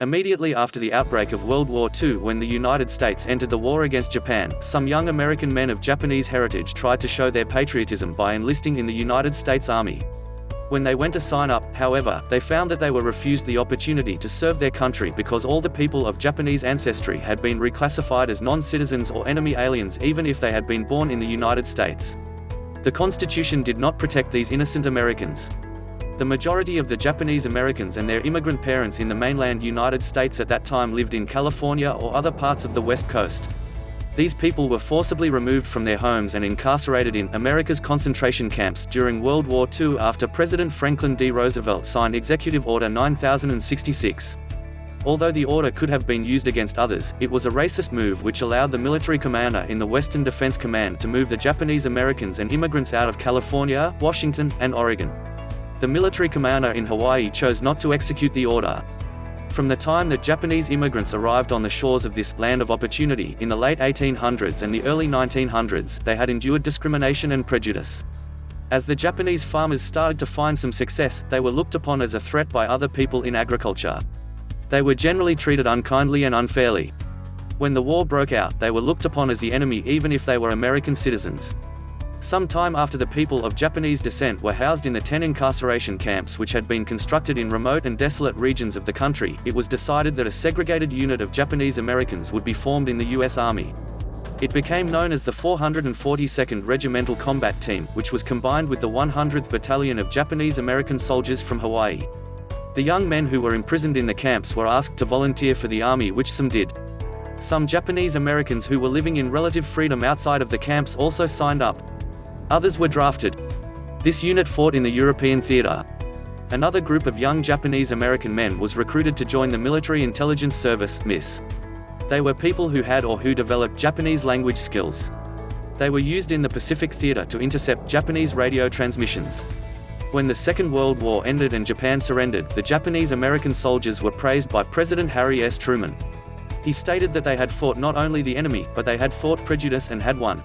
Immediately after the outbreak of World War II, when the United States entered the war against Japan, some young American men of Japanese heritage tried to show their patriotism by enlisting in the United States Army. When they went to sign up, however, they found that they were refused the opportunity to serve their country because all the people of Japanese ancestry had been reclassified as non-citizens or enemy aliens even if they had been born in the United States. The Constitution did not protect these innocent Americans. The majority of the Japanese Americans and their immigrant parents in the mainland United States at that time lived in California or other parts of the West Coast. These people were forcibly removed from their homes and incarcerated in America's concentration camps during World War II after President Franklin D. Roosevelt signed Executive Order 9066. Although the order could have been used against others, it was a racist move which allowed the military commander in the Western Defense Command to move the Japanese Americans and immigrants out of California, Washington, and Oregon. The military commander in Hawaii chose not to execute the order. From the time that Japanese immigrants arrived on the shores of this land of opportunity in the late 1800s and the early 1900s, they had endured discrimination and prejudice. As the Japanese farmers started to find some success, they were looked upon as a threat by other people in agriculture. They were generally treated unkindly and unfairly. When the war broke out, they were looked upon as the enemy even if they were American citizens. Some time after the people of Japanese descent were housed in the 10 incarceration camps which had been constructed in remote and desolate regions of the country, it was decided that a segregated unit of Japanese Americans would be formed in the U.S. Army. It became known as the 442nd Regimental Combat Team, which was combined with the 100th Battalion of Japanese American soldiers from Hawaii. The young men who were imprisoned in the camps were asked to volunteer for the army, which some did. Some Japanese Americans who were living in relative freedom outside of the camps also signed up. Others were drafted. This unit fought in the European theater. Another group of young Japanese American men was recruited to join the Military Intelligence Service, MIS. They were people who had or who developed Japanese language skills. They were used in the Pacific Theater to intercept Japanese radio transmissions. When the Second World War ended and Japan surrendered, the Japanese American soldiers were praised by President Harry S. Truman. He stated that they had fought not only the enemy, but they had fought prejudice and had won.